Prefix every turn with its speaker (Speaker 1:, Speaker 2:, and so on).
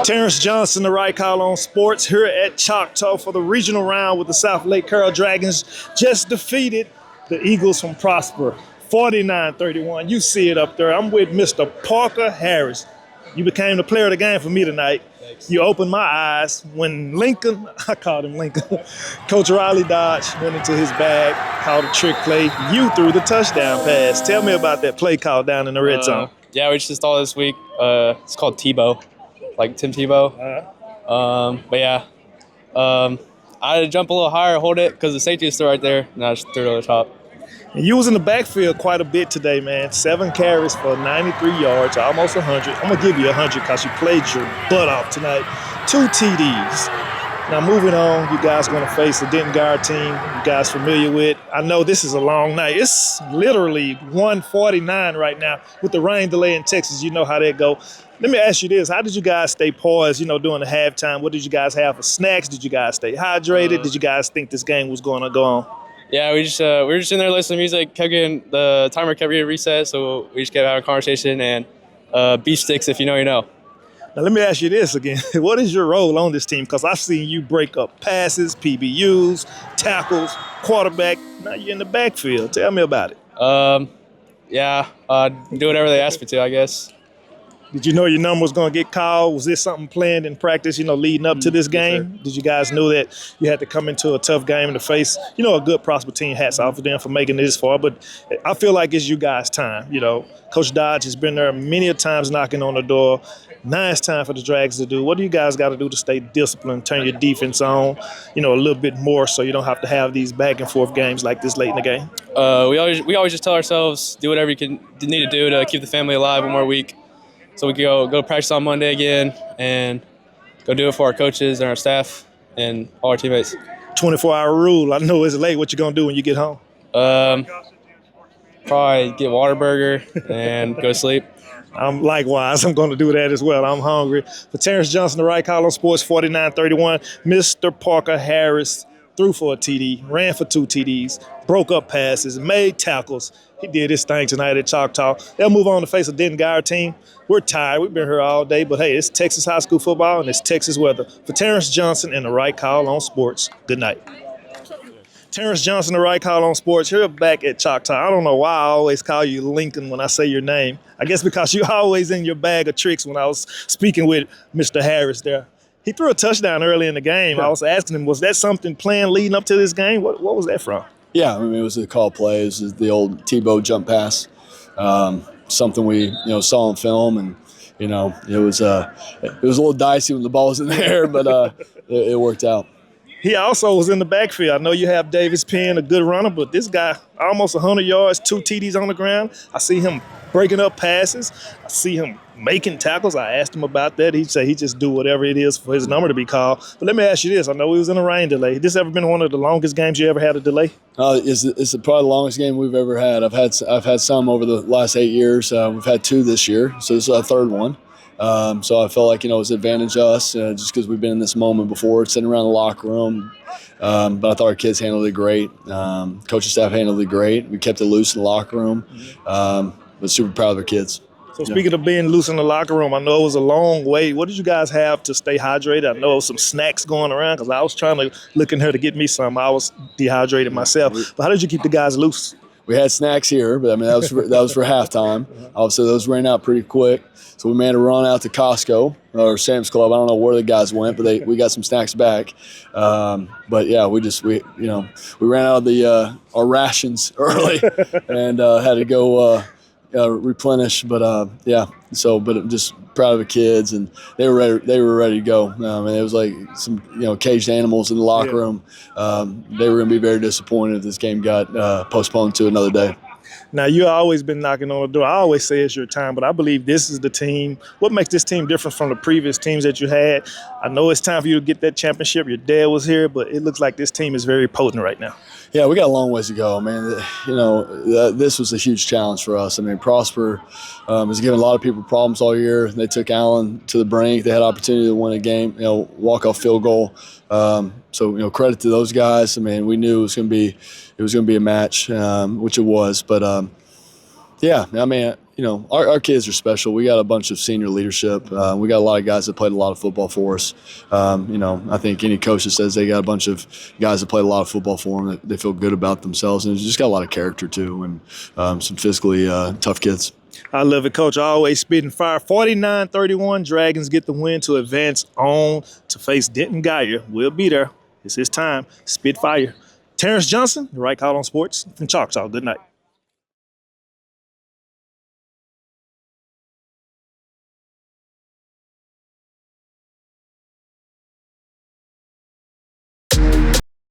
Speaker 1: Terrance Johnson, the right call on sports, here at Choctaw for the regional round with the Southlake Carroll Dragons. Just defeated the Eagles from Prosper, 49-31. You see it up there. I'm with Mr. Parker Harris. You became the player of the game for me tonight. Thanks. You opened my eyes when Lincoln, I called him Lincoln, Coach Riley Dodge went into his bag, called a trick play. You threw the touchdown pass. Tell me about that play call down in the red zone.
Speaker 2: Yeah, we just installed this week. It's called Tebow, like Tim Tebow. But yeah, I had to jump a little higher, hold it, because the safety is still right there, and I just threw it over the top.
Speaker 1: And you was in the backfield quite a bit today, man. 7 carries for 93 yards, almost 100. I'm going to give you 100 because you played your butt off tonight. 2 TDs. Now, moving on, you guys are going to face the Denton Guyer team you guys familiar with. I know this is a long night. It's literally 1:49 right now with the rain delay in Texas. You know how that go. Let me ask you this. How did you guys stay poised, during the halftime? What did you guys have for snacks? Did you guys stay hydrated? Did you guys think this game was going to go on?
Speaker 2: Yeah, we were just in there listening to music. The timer kept getting reset, so we just kept having a conversation and beef sticks, if you know, you know.
Speaker 1: Now, let me ask you this again. What is your role on this team? Because I've seen you break up passes, PBUs, tackles, quarterback. Now you're in the backfield. Tell me about it.
Speaker 2: Do whatever they ask me to, I guess.
Speaker 1: Did you know your number was going to get called? Was this something planned in practice, leading up to this game? Sure. Did you guys know that you had to come into a tough game to face, a good Prosper team? Hats off to them for making it this far. But I feel like it's you guys' time. Coach Dodge has been there many a times knocking on the door. Now it's time for the Drags to do. What do you guys got to do to stay disciplined, turn your defense on, a little bit more so you don't have to have these back and forth games like this late in the game?
Speaker 2: We always just tell ourselves, do whatever you need to do to keep the family alive one more week. So we can go practice on Monday again and go do it for our coaches and our staff and all our teammates.
Speaker 1: 24-hour rule. I know it's late. What you going to do when you get home?
Speaker 2: Probably get Whataburger and go to sleep.
Speaker 1: Likewise, I'm going to do that as well. I'm hungry. For Terrance Johnson, the right call on sports, 49-31, Mr. Parker Harris threw for a TD, ran for 2 TDs, broke up passes, made tackles. He did his thing tonight at Choctaw. They'll move on to face a Denton Guyer team. We're tired. We've been here all day, but hey, it's Texas high school football and it's Texas weather. For Terrance Johnson and the right call on sports, good night. Terrance Johnson, the right call on sports. Here back at Choctaw. I don't know why I always call you Lincoln when I say your name. I guess because you're always in your bag of tricks when I was speaking with Mr. Harris there. He threw a touchdown early in the game. I was asking him, was that something planned leading up to this game? What was that from?
Speaker 3: Yeah, it was a call play. It was the old Tebow jump pass. Something we saw on film, and it was a little dicey when the ball was in the air, but it worked out.
Speaker 1: He also was in the backfield. I know you have Davis Penn, a good runner, but this guy, almost 100 yards, 2 TDs on the ground. I see him breaking up passes. I see him making tackles. I asked him about that. He said he just do whatever it is for his number to be called. But let me ask you this. I know we was in a rain delay. This ever been one of the longest games you ever had a delay?
Speaker 3: It's probably the longest game we've ever had. I've had some over the last 8 years. We've had 2 this year, so this is our 3rd one. So I felt like, it was an advantage to us just because we've been in this moment before, sitting around the locker room. But I thought our kids handled it great. Coaching staff handled it great. We kept it loose in the locker room. But super proud of our kids.
Speaker 1: So speaking of being loose in the locker room, I know it was a long wait. What did you guys have to stay hydrated? I know there was some snacks going around because I was trying to look in here to get me some. I was dehydrated myself. But how did you keep the guys loose?
Speaker 3: We had snacks here, but that was for halftime. Obviously, those ran out pretty quick. So we made a run out to Costco or Sam's Club. I don't know where the guys went, but we got some snacks back. But yeah, we ran out of our rations early and had to go replenish. But but I'm just proud of the kids, and they were ready to go. And it was like some caged animals in the locker room. They were going to be very disappointed if this game got postponed to another day.
Speaker 1: Now, you've always been knocking on the door. I always say it's your time, but I believe this is the team. What makes this team different from the previous teams that you had? I know it's time for you to get that championship. Your dad was here, but it looks like this team is very potent right now.
Speaker 3: Yeah, we got a long ways to go, man. This was a huge challenge for us. I mean, Prosper has given a lot of people problems all year. They took Allen to the brink. They had opportunity to win a game, walk-off field goal. So credit to those guys. I mean, we knew it was going to be a match, which it was. But yeah, I mean, our kids are special. We got a bunch of senior leadership. We got a lot of guys that played a lot of football for us. I think any coach that says they got a bunch of guys that played a lot of football for them, that they feel good about themselves, and it's just got a lot of character too, and some physically tough kids.
Speaker 1: I love it, Coach. Always spitting fire. 49-31, Dragons get the win to advance on to face Denton Guyer. We'll be there. It's his time. Spit fire. Terrance Johnson, the Right Call on Sports from Choctaw. Good night.